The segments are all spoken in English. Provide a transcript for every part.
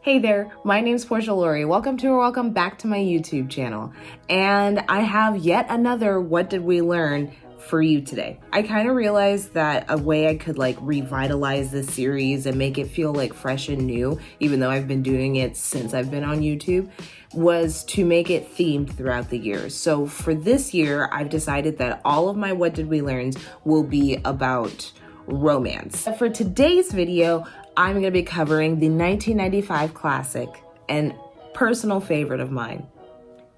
Hey there, my name's Porsha Lauri. Welcome to or welcome back to my YouTube channel. And I have yet another What Did We Learn for you today. I kind of realized that a way I could revitalize this series and make it feel fresh and new, even though I've been doing it since I've been on YouTube, was to make it themed throughout the years. So for this year, I've decided that all of my What Did We Learns will be about romance. For today's video, I'm going to be covering the 1995 classic and personal favorite of mine,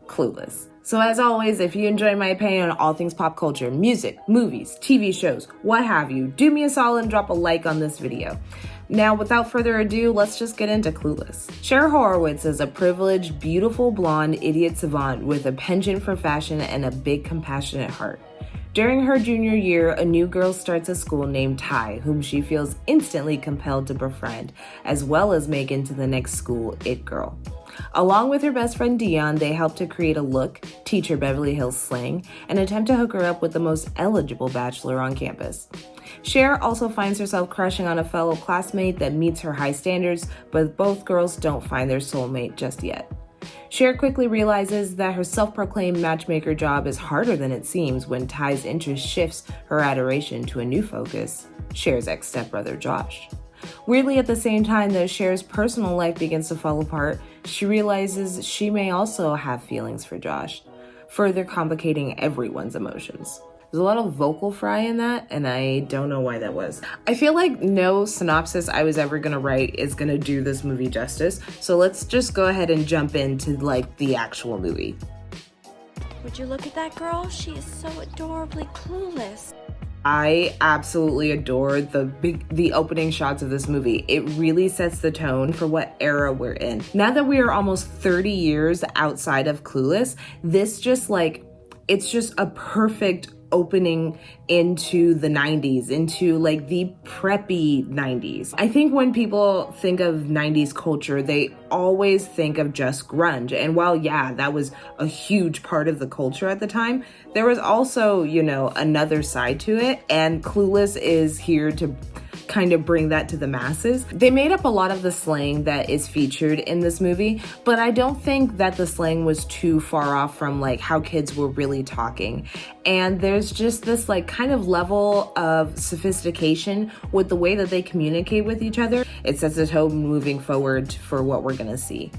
Clueless. So as always, if you enjoy my opinion on all things pop culture, music, movies, TV shows, what have you, do me a solid and drop a like on this video. Now, without further ado, let's just get into Clueless. Cher Horowitz is a privileged, beautiful, blonde, idiot savant with a penchant for fashion and a big, compassionate heart. During her junior year, a new girl starts a school named Tai, whom she feels instantly compelled to befriend, as well as make into the next school it girl. Along with her best friend Dionne, they help to create a look, teach her Beverly Hills slang, and attempt to hook her up with the most eligible bachelor on campus. Cher also finds herself crushing on a fellow classmate that meets her high standards, but both girls don't find their soulmate just yet. Cher quickly realizes that her self-proclaimed matchmaker job is harder than it seems when Tai's interest shifts her adoration to a new focus, Cher's ex-stepbrother Josh. Weirdly, at the same time that Cher's personal life begins to fall apart, she realizes she may also have feelings for Josh, further complicating everyone's emotions. There's a lot of vocal fry in that, and I don't know why that was. I feel like no synopsis I was ever gonna write is gonna do this movie justice, so let's just go ahead and jump into the actual movie. Would you look at that girl? She is so adorably clueless. I absolutely adore the opening shots of this movie. It really sets the tone for what era we're in. Now that we are almost 30 years outside of Clueless, this just it's just a perfect opening into the 90s, into the preppy 90s. I think when people think of 90s culture, they always think of just grunge. And while, yeah, that was a huge part of the culture at the time, there was also, another side to it. And Clueless is here to kind of bring that to the masses. They made up a lot of the slang that is featured in this movie, but I don't think that the slang was too far off from how kids were really talking. And there's just this kind of level of sophistication with the way that they communicate with each other. It sets the tone moving forward for what we're gonna see.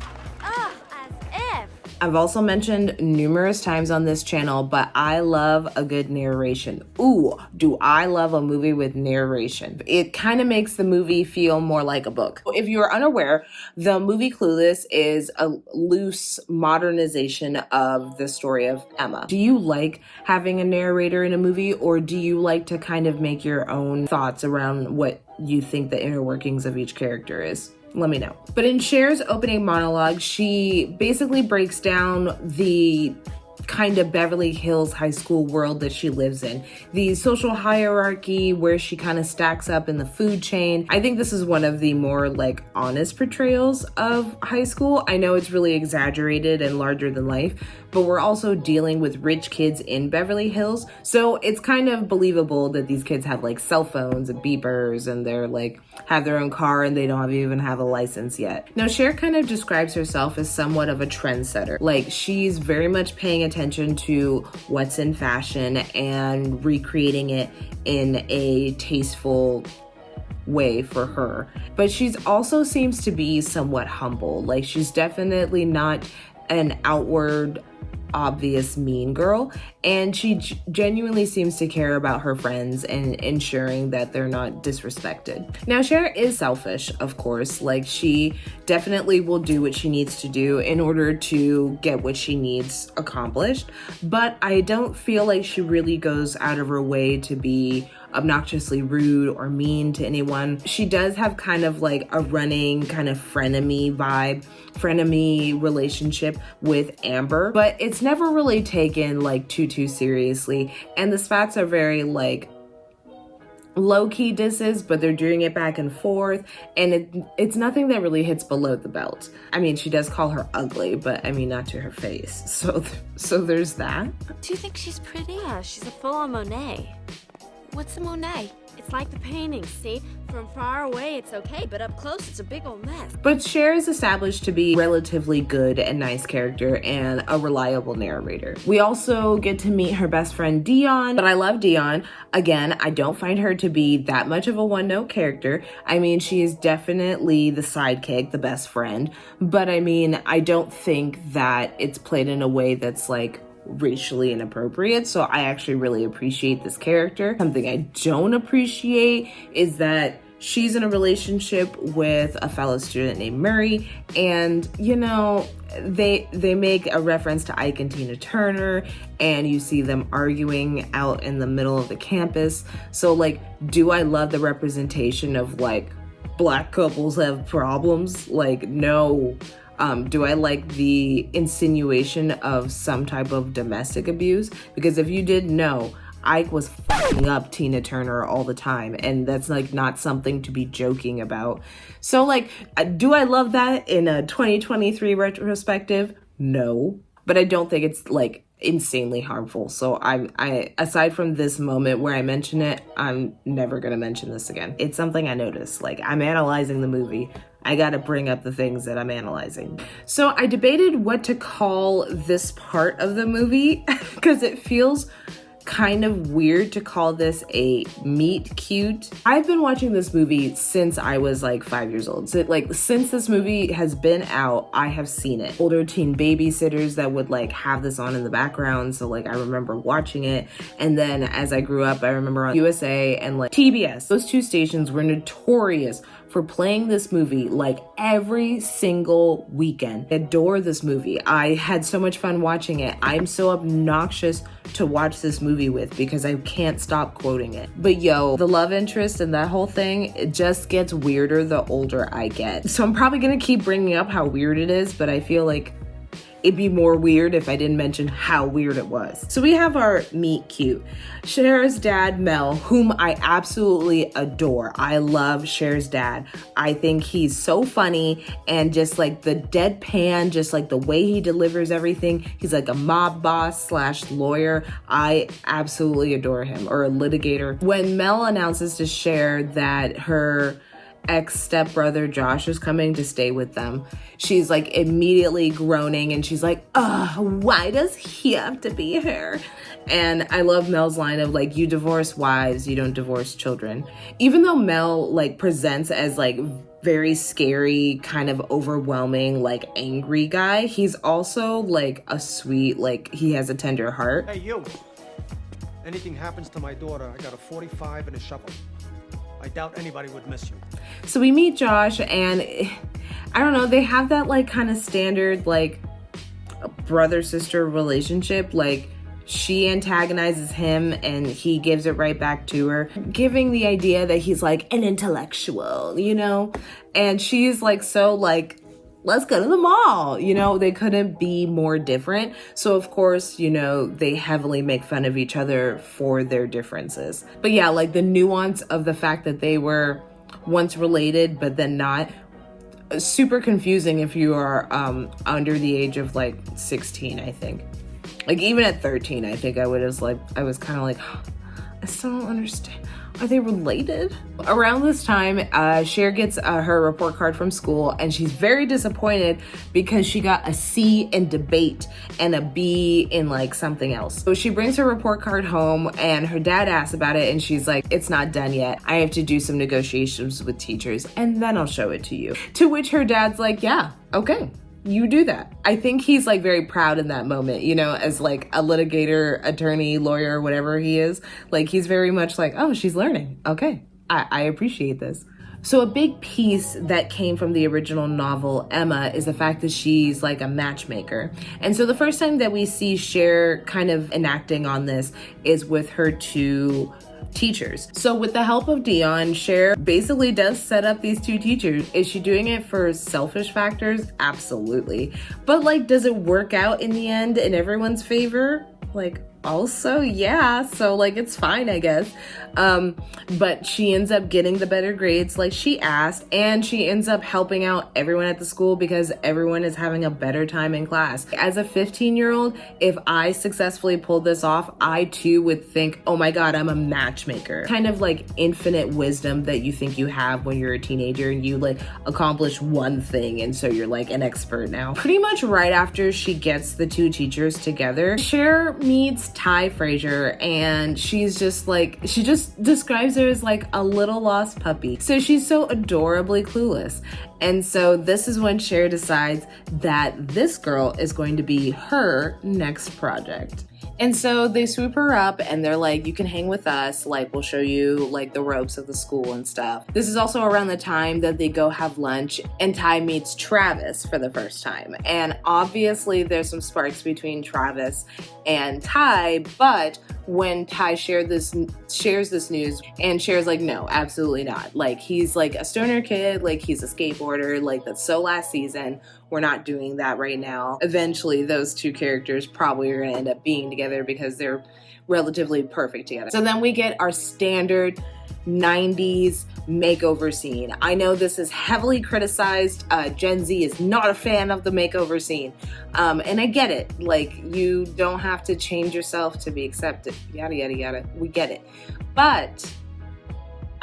I've also mentioned numerous times on this channel, but I love a good narration. Ooh, do I love a movie with narration. It kind of makes the movie feel more like a book. If you're unaware, the movie Clueless is a loose modernization of the story of Emma. Do you like having a narrator in a movie, or do you like to kind of make your own thoughts around what you think the inner workings of each character is? Let me know. But in Cher's opening monologue, she basically breaks down the kind of Beverly Hills high school world that she lives in. The social hierarchy where she kind of stacks up in the food chain. I think this is one of the more honest portrayals of high school. I know it's really exaggerated and larger than life, but we're also dealing with rich kids in Beverly Hills. So it's kind of believable that these kids have cell phones and beepers, and they're have their own car, and they don't even have a license yet. Now, Cher kind of describes herself as somewhat of a trendsetter. She's very much paying attention to what's in fashion and recreating it in a tasteful way for her. But she's also seems to be somewhat humble. She's definitely not an outward obvious mean girl, and she genuinely seems to care about her friends and ensuring that they're not disrespected. Now, Cher is selfish, of course. She definitely will do what she needs to do in order to get what she needs accomplished, but I don't feel like she really goes out of her way to be obnoxiously rude or mean to anyone. She does have kind of a running kind of frenemy relationship with Amber, but it's never really taken too seriously. And the spats are very low-key disses, but they're doing it back and forth, and it's nothing that really hits below the belt. I mean, she does call her ugly, but I mean, not to her face. So there's that. Do you think she's pretty? Yeah, she's a full-on Monet. What's a Monet? It's like the painting, see? From far away it's okay, but up close it's a big old mess. But Cher is established to be a relatively good and nice character and a reliable narrator. We also get to meet her best friend Dionne, but I love Dionne. Again, I don't find her to be that much of a one-note character. I mean, she is definitely the sidekick, the best friend, but I mean, I don't think that it's played in a way that's like racially inappropriate. So I actually really appreciate this character. Something I don't appreciate is that she's in a relationship with a fellow student named Murray, and you know, they make a reference to Ike and Tina Turner, and you see them arguing out in the middle of the campus. So like, do I love the representation of like black couples have problems? Like, no. Do I like the insinuation of some type of domestic abuse? Because if you didn't know, Ike was fucking up Tina Turner all the time, and that's like not something to be joking about. So like, do I love that in a 2023 retrospective? No, but I don't think it's like insanely harmful. So I aside from this moment where I mention it, I'm never gonna mention this again. It's something I noticed. Like, I'm analyzing the movie, I gotta bring up the things that I'm analyzing. So I debated what to call this part of the movie because it feels kind of weird to call this a meet cute. I've been watching this movie since I was like 5 years old. So like, since this movie has been out, I have seen it. Older teen babysitters that would like have this on in the background. So like, I remember watching it. And then as I grew up, I remember on USA and like TBS, those two stations were notorious for playing this movie like every single weekend. I adore this movie. I had so much fun watching it. I'm so obnoxious to watch this movie with because I can't stop quoting it. But yo, the love interest and that whole thing, it just gets weirder the older I get. So I'm probably gonna keep bringing up how weird it is, but I feel like it'd be more weird if I didn't mention how weird it was. So we have our meet cute. Cher's dad, Mel, whom I absolutely adore. I love Cher's dad. I think he's so funny, and just like the deadpan, just like the way he delivers everything. He's like a mob boss / lawyer. I absolutely adore him, or a litigator. When Mel announces to Cher that her ex-stepbrother Josh is coming to stay with them, she's like immediately groaning, and she's like, why does he have to be here? And I love Mel's line of like, you divorce wives, you don't divorce children. Even though Mel like presents as like very scary, kind of overwhelming, like angry guy, he's also like a sweet, like he has a tender heart. Hey you, anything happens to my daughter, I got a 45 and a shovel. I doubt anybody would miss you. So we meet Josh, and I don't know, they have that like kind of standard like brother-sister relationship. Like, she antagonizes him and he gives it right back to her, giving the idea that he's like an intellectual, you know? And she's like, so like, let's go to the mall. You know, they couldn't be more different. So of course, you know, they heavily make fun of each other for their differences. But yeah, like the nuance of the fact that they were once related, but then not, super confusing if you are under the age of like 16, I think. Like even at 13, I think I was kind of like, I still don't understand. Are they related? Around this time, Cher gets her report card from school, and she's very disappointed because she got a C in debate and a B in like something else. So she brings her report card home, and her dad asks about it, and she's like, it's not done yet. I have to do some negotiations with teachers, and then I'll show it to you. To which her dad's like, yeah, okay. You do that. I think he's like very proud in that moment, you know, as like a litigator, attorney, lawyer, whatever he is. Like, he's very much like, oh, she's learning. Okay, I appreciate this. So a big piece that came from the original novel, Emma, is the fact that she's like a matchmaker. And so the first time that we see Cher kind of enacting on this is with her two teachers. So with the help of Dionne, Cher basically does set up these two teachers. Is she doing it for selfish factors? Absolutely. But like, does it work out in the end in everyone's favor? Like, also, yeah, so like it's fine, I guess. But she ends up getting the better grades like she asked, and she ends up helping out everyone at the school because everyone is having a better time in class. As a 15-year-old, if I successfully pulled this off, I too would think, oh my god, I'm a matchmaker. Kind of like infinite wisdom that you think you have when you're a teenager and you like accomplish one thing and so you're like an expert now. Pretty much right after she gets the two teachers together, Cher meets Tai Frazier, and she's just like, she just describes her as like a little lost puppy. So she's so adorably clueless. And so this is when Cher decides that this girl is going to be her next project. And so they swoop her up and they're like, you can hang with us, like we'll show you like the ropes of the school and stuff. This is also around the time that they go have lunch and Tai meets Travis for the first time. And obviously there's some sparks between Travis and Tai, but when Tai shares this news, and Cher's like, no, absolutely not. Like, he's like a stoner kid, like he's a skateboarder, like that's so last season. We're not doing that right now. Eventually, those two characters probably are gonna end up being together because they're relatively perfect together. So then we get our standard 90s makeover scene. I know this is heavily criticized. Gen Z is not a fan of the makeover scene. And I get it. Like, you don't have to change yourself to be accepted. Yada, yada, yada. We get it. But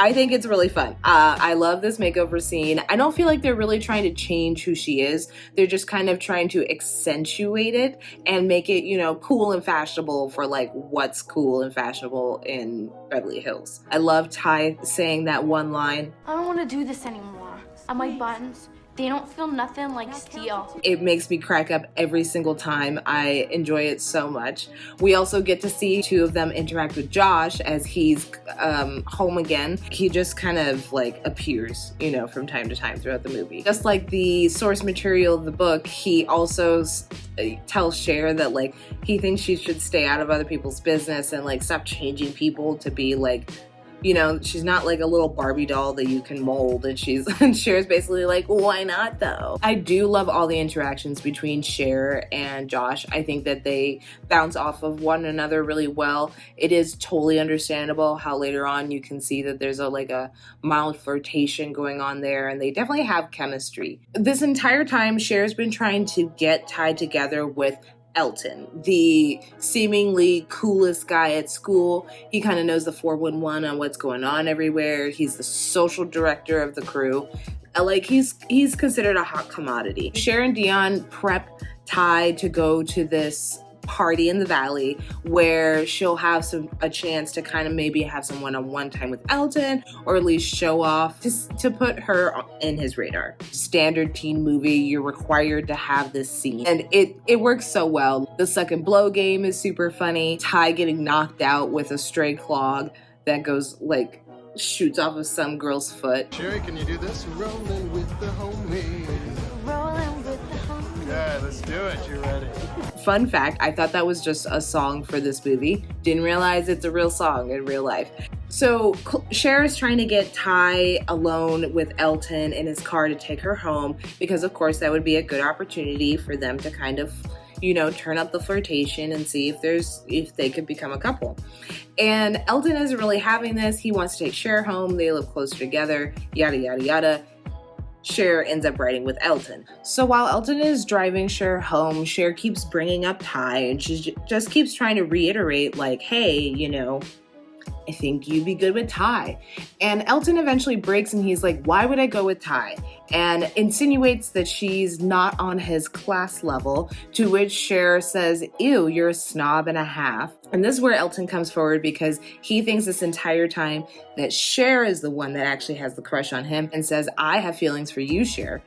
I think it's really fun. I love this makeover scene. I don't feel like they're really trying to change who she is. They're just kind of trying to accentuate it and make it, you know, cool and fashionable for like what's cool and fashionable in Beverly Hills. I love Tai saying that one line. I don't want to do this anymore. On my buttons, they don't feel nothing like steel. It makes me crack up every single time. I enjoy it so much. We also get to see two of them interact with Josh as he's home again. He just kind of like appears, you know, from time to time throughout the movie. Just like the source material of the book, he also tells Cher that like he thinks she should stay out of other people's business and like stop changing people to be like, you know, she's not like a little Barbie doll that you can mold, and Cher's basically like, why not though? I do love all the interactions between Cher and Josh. I think that they bounce off of one another really well. It is totally understandable how later on you can see that there's a mild flirtation going on there, and they definitely have chemistry. This entire time, Cher's been trying to get tied together with Elton, the seemingly coolest guy at school. He kind of knows the 411 on what's going on everywhere. He's the social director of the crew. Like, he's considered a hot commodity. Cher and Dionne prep Tai to go to this party in the valley where she'll have a chance to kind of maybe have some one-on-one time with Elton, or at least show off to put her in his radar. Standard teen movie, you're required to have this scene, and it works so well. The suck and blow game is super funny. Tai getting knocked out with a stray clog that goes like shoots off of some girl's foot. Sherry, can you do this? Rolling with the homies. Rolling with the homies. Yeah, let's do it. You ready? Fun fact, I thought that was just a song for this movie. Didn't realize it's a real song in real life. So Cher is trying to get Tai alone with Elton in his car to take her home, because of course that would be a good opportunity for them to kind of, you know, turn up the flirtation and see if they could become a couple. And Elton isn't really having this. He wants to take Cher home. They live closer together, yada, yada, yada. Cher ends up riding with Elton. So while Elton is driving Cher home, Cher keeps bringing up Tai, and she just keeps trying to reiterate like, hey, you know, I think you'd be good with Tai. And Elton eventually breaks and he's like, why would I go with Tai? And insinuates that she's not on his class level, to which Cher says, ew, you're a snob and a half. And this is where Elton comes forward, because he thinks this entire time that Cher is the one that actually has the crush on him, and says, I have feelings for you, Cher.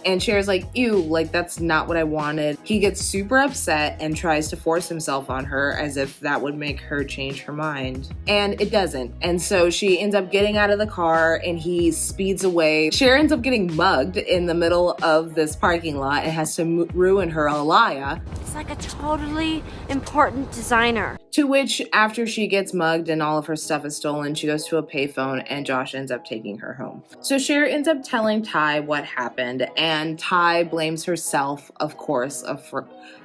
And Cher's like, ew, like that's not what I wanted. He gets super upset and tries to force himself on her as if that would make her change her mind. And it doesn't. And so she ends up getting out of the car and he speeds away. Cher ends up getting mugged in the middle of this parking lot and has to ruin her alaya. It's like a totally important designer. To which, after she gets mugged and all of her stuff is stolen, she goes to a payphone and Josh ends up taking her home. So Cher ends up telling Tai what happened, and Tai blames herself, of course,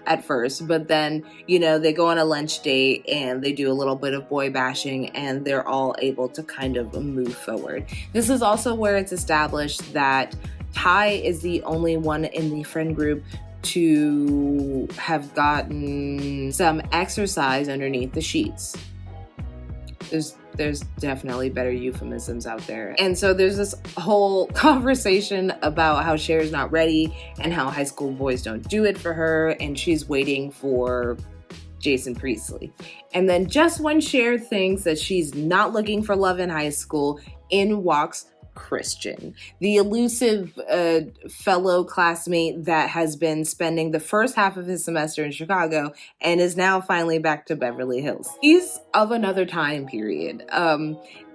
at first, but then, you know, they go on a lunch date and they do a little bit of boy bashing and they're all able to kind of move forward. This is also where it's established that Tai is the only one in the friend group to have gotten some exercise underneath the sheets. There's definitely better euphemisms out there. And so there's this whole conversation about how Cher's not ready and how high school boys don't do it for her, and she's waiting for Jason Priestley. And then just when Cher thinks that she's not looking for love in high school, in walks Christian, the elusive fellow classmate that has been spending the first half of his semester in Chicago and is now finally back to Beverly Hills. He's of another time period.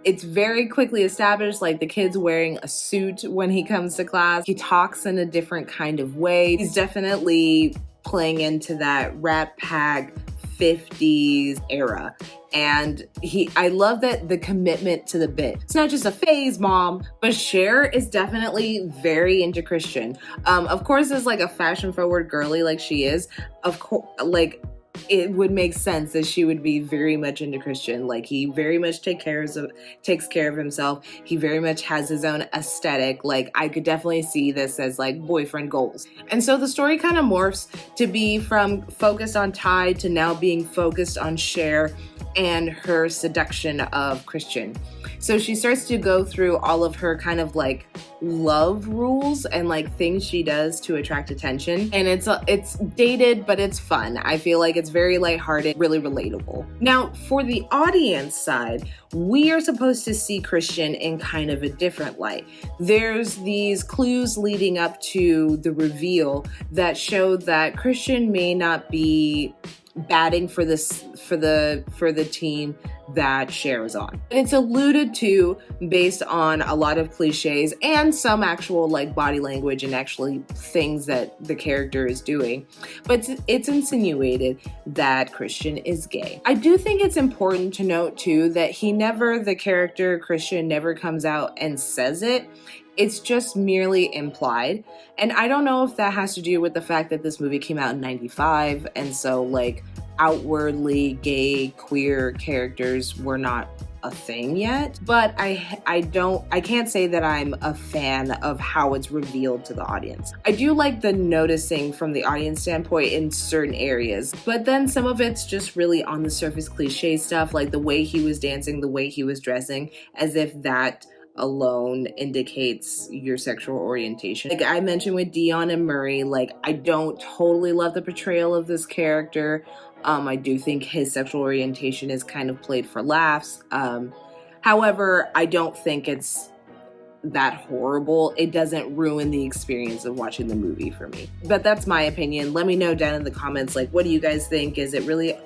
It's very quickly established, like the kid's wearing a suit when he comes to class. He talks in a different kind of way. He's definitely playing into that Rat Pack 50s era. And I love that the commitment to the bit. It's not just a phase, mom, but Cher is definitely very into Christian. Of course, as like a fashion forward girly like she is, of course, like it would make sense that she would be very much into Christian. Like he very much takes care of himself. He very much has his own aesthetic. Like I could definitely see this as like boyfriend goals. And so the story kind of morphs to be from focused on Tai to now being focused on Cher and her seduction of Christian. So she starts to go through all of her kind of like love rules and like things she does to attract attention. And it's dated, but it's fun. I feel like it's very lighthearted, really relatable. Now, for the audience side, we are supposed to see Christian in kind of a different light. There's these clues leading up to the reveal that show that Christian may not be batting for the team that Cher is on. It's alluded to based on a lot of cliches and some actual like body language and actually things that the character is doing. But it's insinuated that Christian is gay. I do think it's important to note too that the character Christian never comes out and says it. It's just merely implied. And I don't know if that has to do with the fact that this movie came out in 95 and so like outwardly gay queer characters were not a thing yet, but I can't say that I'm a fan of how it's revealed to the audience. I do like the noticing from the audience standpoint in certain areas, but then some of it's just really on the surface cliche stuff, like the way he was dancing, the way he was dressing, as if that alone indicates your sexual orientation. Like I mentioned with Dionne and Murray, like I don't totally love the portrayal of this character. I do think his sexual orientation is kind of played for laughs. However, I don't think it's that horrible. It doesn't ruin the experience of watching the movie for me. But that's my opinion. Let me know down in the comments, like, what do you guys think? Is it really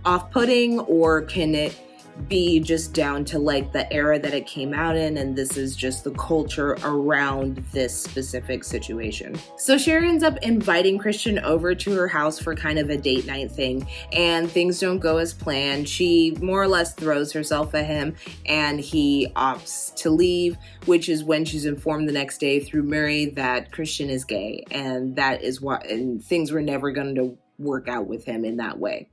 off-putting, or can it be just down to like the era that it came out in, and this is just the culture around this specific situation? So Cher ends up inviting Christian over to her house for kind of a date night thing, and things don't go as planned. She more or less throws herself at him and he opts to leave, which is when she's informed the next day through Murray that Christian is gay, and that is and things were never going to work out with him in that way.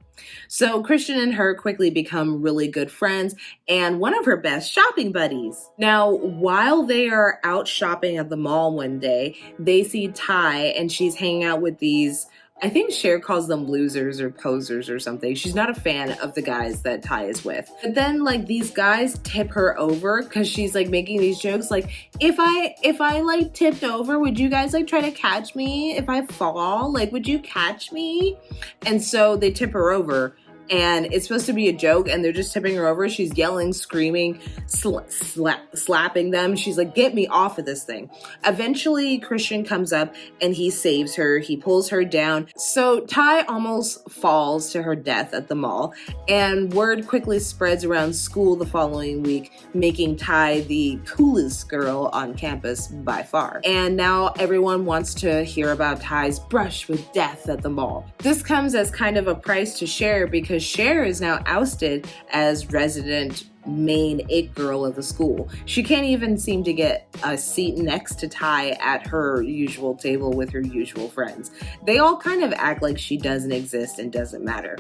So Christian and her quickly become really good friends and one of her best shopping buddies. Now, while they are out shopping at the mall one day, they see Tai and she's hanging out with these, I think Cher calls them losers or posers or something. She's not a fan of the guys that Tai is with. But then like these guys tip her over because she's like making these jokes like, if I like tipped over, would you guys like try to catch me? If I fall, like would you catch me? And so they tip her over. And it's supposed to be a joke, and they're just tipping her over. She's yelling, screaming, slapping them. She's like, get me off of this thing. Eventually, Christian comes up, and he saves her. He pulls her down. So Tai almost falls to her death at the mall, and word quickly spreads around school the following week, making Tai the coolest girl on campus by far. And now everyone wants to hear about Tai's brush with death at the mall. This comes as kind of a price to Cher because because Cher is now ousted as resident main it girl of the school. She can't even seem to get a seat next to Tai at her usual table with her usual friends. They all kind of act like she doesn't exist and doesn't matter.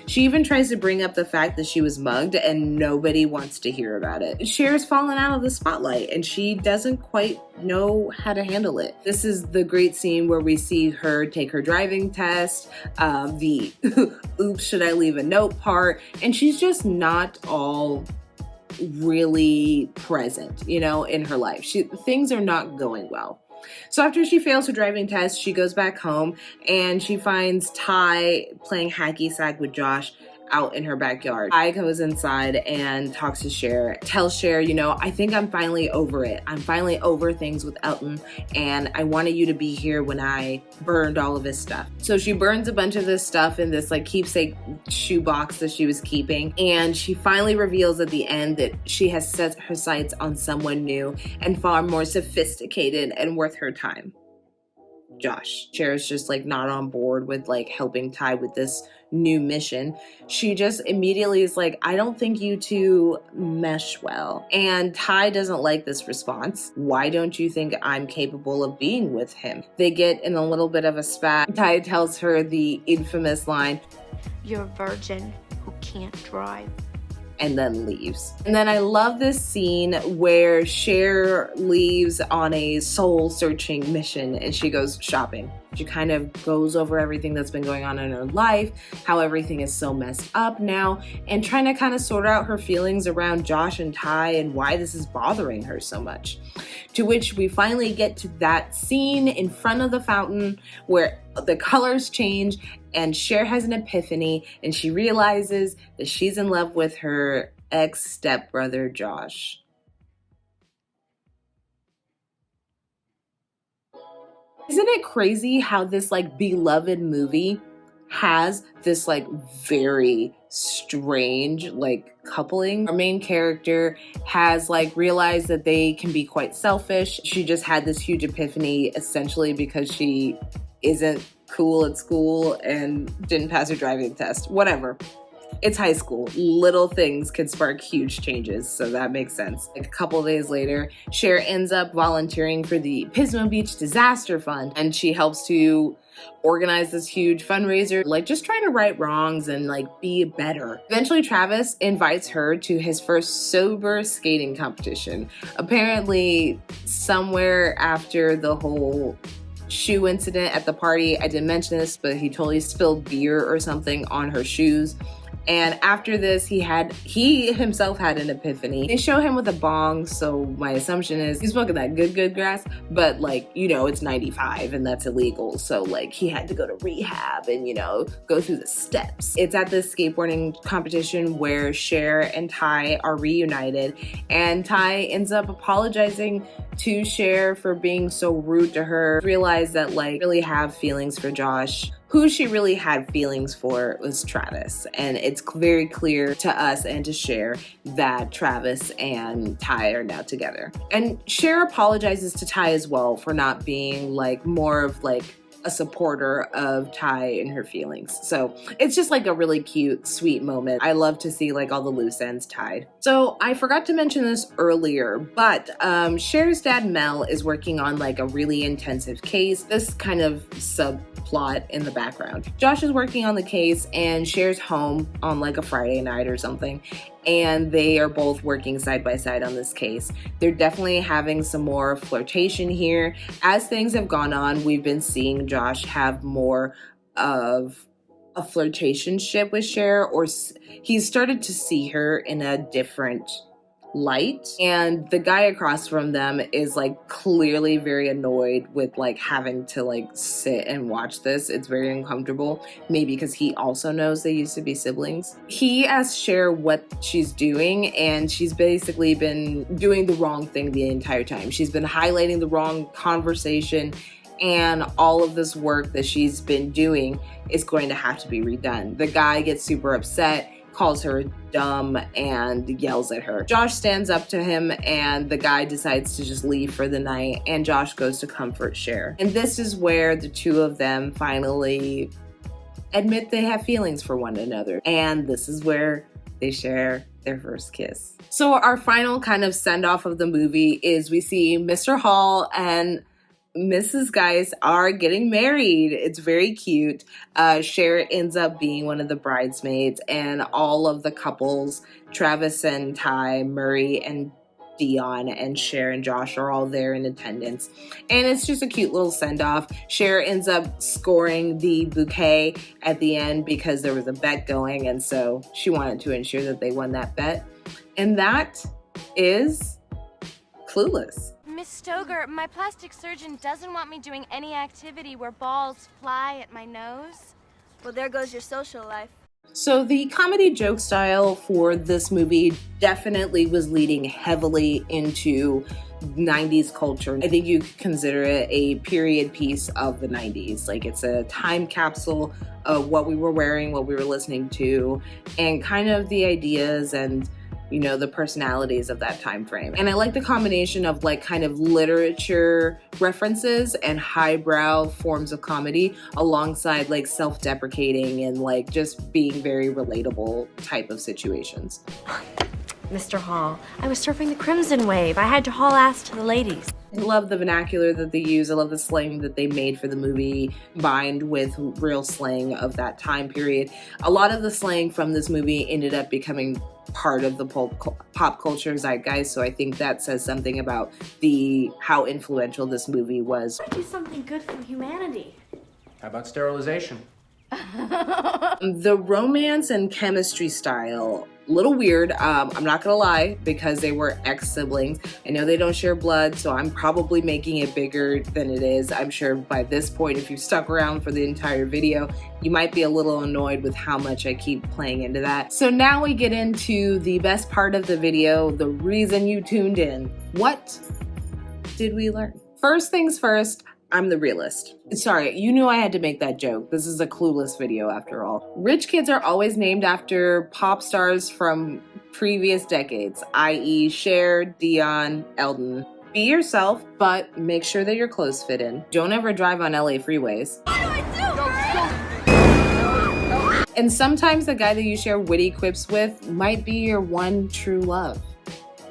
She even tries to bring up the fact that she was mugged and nobody wants to hear about it. Cher's fallen out of the spotlight and she doesn't quite know how to handle it. This is the great scene where we see her take her driving test, the oops, should I leave a note part, and she's just not all really present, you know, in her life. Things are not going well. So after she fails her driving test, she goes back home and she finds Tai playing hacky sack with Josh out in her backyard. Tai goes inside and talks to Cher, tells Cher, you know, I think I'm finally over it. I'm finally over things with Elton and I wanted you to be here when I burned all of his stuff. So she burns a bunch of this stuff in this like keepsake shoebox that she was keeping, and she finally reveals at the end that she has set her sights on someone new and far more sophisticated and worth her time. Josh. Cher's just like not on board with like helping Tai with this new mission. She just immediately is like, I don't think you two mesh well. And Tai doesn't like this response. Why don't you think I'm capable of being with him? They get in a little bit of a spat. Tai tells her the infamous line, You're a virgin who can't drive. And then leaves. And then I love this scene where Cher leaves on a soul-searching mission and she goes shopping. She kind of goes over everything that's been going on in her life, how everything is so messed up now, and trying to kind of sort out her feelings around Josh and Tai and why this is bothering her so much. To which we finally get to that scene in front of the fountain where the colors change and Cher has an epiphany and she realizes that she's in love with her ex-stepbrother Josh. Isn't it crazy how this like beloved movie has this like very strange like coupling? Our main character has like realized that they can be quite selfish. She just had this huge epiphany essentially because she isn't cool at school and didn't pass her driving test. Whatever. It's high school. Little things can spark huge changes, so that makes sense. Like a couple of days later, Cher ends up volunteering for the Pismo Beach Disaster Fund, and she helps to organize this huge fundraiser, like just trying to right wrongs and like be better. Eventually, Travis invites her to his first sober skating competition. Apparently, somewhere after the whole shoe incident at the party, I didn't mention this, but he totally spilled beer or something on her shoes. And after this, he himself had an epiphany. They show him with a bong, so my assumption is he's smoking that good grass, but like, you know, it's 95 and that's illegal. So like he had to go to rehab and, you know, go through the steps. It's at this skateboarding competition where Cher and Tai are reunited, and Tai ends up apologizing to Cher for being so rude to her. Realize that like really have feelings for Josh. Who she really had feelings for was Travis. And it's very clear to us and to Cher that Travis and Tai are now together. And Cher apologizes to Tai as well for not being like more of like a supporter of Tai and her feelings. So it's just like a really cute, sweet moment. I love to see like all the loose ends tied. So I forgot to mention this earlier, but Cher's dad Mel is working on like a really intensive case. This kind of subplot in the background. Josh is working on the case and Cher's home on like a Friday night or something, and they are both working side by side on this case. They're definitely having some more flirtation here. As things have gone on, we've been seeing Josh have more of a flirtationship with Cher, or he's started to see her in a different light. And the guy across from them is like clearly very annoyed with like having to like sit and watch this. It's very uncomfortable, maybe because he also knows they used to be siblings. He asks Cher what she's doing, and she's basically been doing the wrong thing the entire time. She's been highlighting the wrong conversation, and all of this work that she's been doing is going to have to be redone. The guy gets super upset, calls her dumb, and yells at her. Josh stands up to him, and the guy decides to just leave for the night, and Josh goes to comfort Cher. And this is where the two of them finally admit they have feelings for one another. And this is where they share their first kiss. So our final kind of send-off of the movie is we see Mr. Hall and Mrs. Geist are getting married. It's very cute. Cher ends up being one of the bridesmaids, and all of the couples, Travis and Tai, Murray and Dionne, and Cher and Josh are all there in attendance. And it's just a cute little send-off. Cher ends up scoring the bouquet at the end because there was a bet going, and so she wanted to ensure that they won that bet. And that is Clueless. Miss Stoger, my plastic surgeon doesn't want me doing any activity where balls fly at my nose. Well, there goes your social life. So the comedy joke style for this movie definitely was leading heavily into 90s culture. I think you could consider it a period piece of the 90s. Like, it's a time capsule of what we were wearing, what we were listening to, and kind of the ideas and, you know, the personalities of that time frame. And I like the combination of like kind of literature references and highbrow forms of comedy alongside like self-deprecating and like just being very relatable type of situations. Mr. Hall, I was surfing the Crimson Wave. I had to haul ass to the ladies. I love the vernacular that they use. I love the slang that they made for the movie, combined with real slang of that time period. A lot of the slang from this movie ended up becoming part of the pop culture zeitgeist, so I think that says something about how influential this movie was. Do something good for humanity. How about sterilization? The romance and chemistry style, a little weird, I'm not gonna lie, because they were ex-siblings. I know they don't share blood, so I'm probably making it bigger than it is. I'm sure by this point, if you've stuck around for the entire video, you might be a little annoyed with how much I keep playing into that. So now we get into the best part of the video, the reason you tuned in. What did we learn? First things first, I'm the realist. Sorry, you knew I had to make that joke. This is a Clueless video after all. Rich kids are always named after pop stars from previous decades, i.e. Cher, Dionne, Elton. Be yourself, but make sure that your clothes fit in. Don't ever drive on LA freeways. What do I do? And sometimes the guy that you share witty quips with might be your one true love,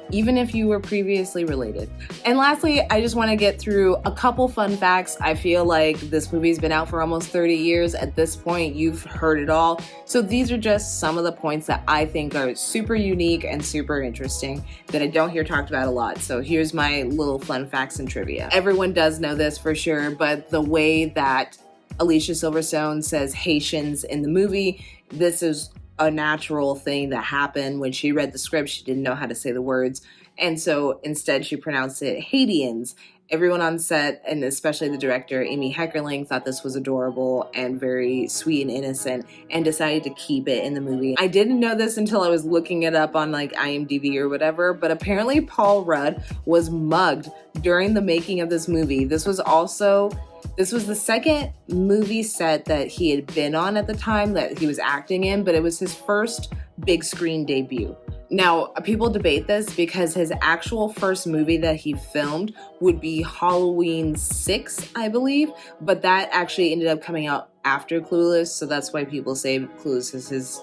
even if you were previously related. And lastly, I just want to get through a couple fun facts. I feel like this movie's been out for almost 30 years. At this point, you've heard it all. So these are just some of the points that I think are super unique and super interesting that I don't hear talked about a lot. So here's my little fun facts and trivia. Everyone does know this for sure, but the way that Alicia Silverstone says Haitians in the movie, this is a natural thing that happened. When she read the script, she didn't know how to say the words, and so instead she pronounced it Haitians. Everyone on set, and especially the director, Amy Heckerling, thought this was adorable and very sweet and innocent and decided to keep it in the movie. I didn't know this until I was looking it up on like IMDb or whatever, but apparently Paul Rudd was mugged during the making of this movie. This was the second movie set that he had been on at the time that he was acting in, but it was his first big screen debut. Now, people debate this because his actual first movie that he filmed would be Halloween 6, I believe, but that actually ended up coming out after Clueless, so that's why people say Clueless is his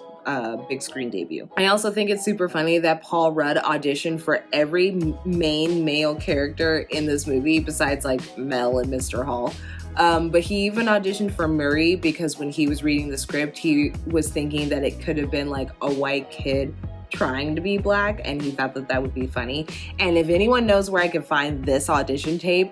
big screen debut. I also think it's super funny that Paul Rudd auditioned for every main male character in this movie besides like Mel and Mr. Hall. But he even auditioned for Murray because when he was reading the script, he was thinking that it could have been like a white kid trying to be black, and he thought that that would be funny. And if anyone knows where I can find this audition tape,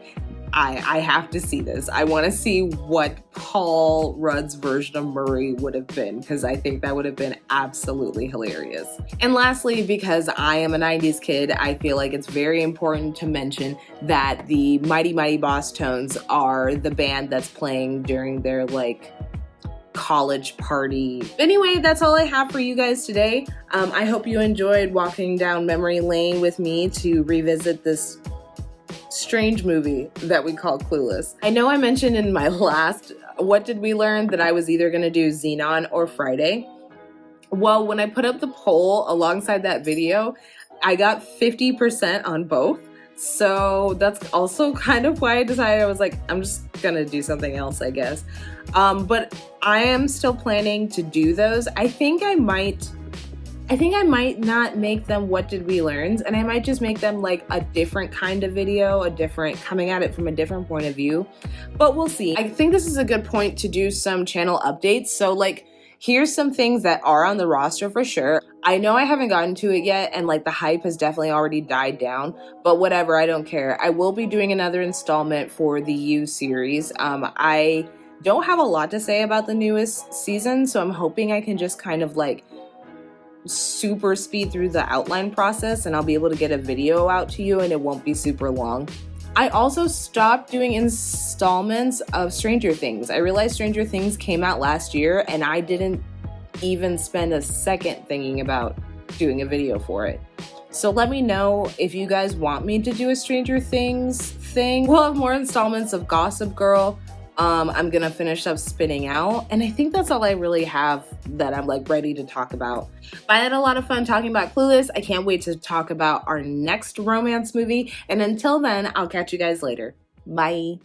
I have to see this. I want to see what Paul Rudd's version of Murray would have been, because I think that would have been absolutely hilarious. And lastly, because I am a 90s kid, I feel like it's very important to mention that the Mighty Mighty Boss Tones are the band that's playing during their like college party. Anyway, that's all I have for you guys today. I hope you enjoyed walking down memory lane with me to revisit this strange movie that we call Clueless. I know I mentioned in my last What Did We Learn that I was either going to do Xenon or Friday. Well, when I put up the poll alongside that video, I got 50% on both. So that's also kind of why I decided I was like, I'm just gonna do something else, I guess. But I am still planning to do those. I think I might not make them what did we learn, and I might just make them like a different kind of video, coming at it from a different point of view, but we'll see. I think this is a good point to do some channel updates. So like, here's some things that are on the roster for sure. I know I haven't gotten to it yet, and like the hype has definitely already died down, but whatever, I don't care. I will be doing another installment for the You series. I don't have a lot to say about the newest season, so I'm hoping I can just kind of like super speed through the outline process and I'll be able to get a video out to you and it won't be super long. I also stopped doing installments of Stranger Things. I realized Stranger Things came out last year and I didn't even spend a second thinking about doing a video for it. So let me know if you guys want me to do a Stranger Things thing. We'll have more installments of Gossip Girl. I'm gonna finish up Spinning Out, and I think that's all I really have that I'm like ready to talk about. But I had a lot of fun talking about Clueless. I can't wait to talk about our next romance movie, and until then, I'll catch you guys later. Bye.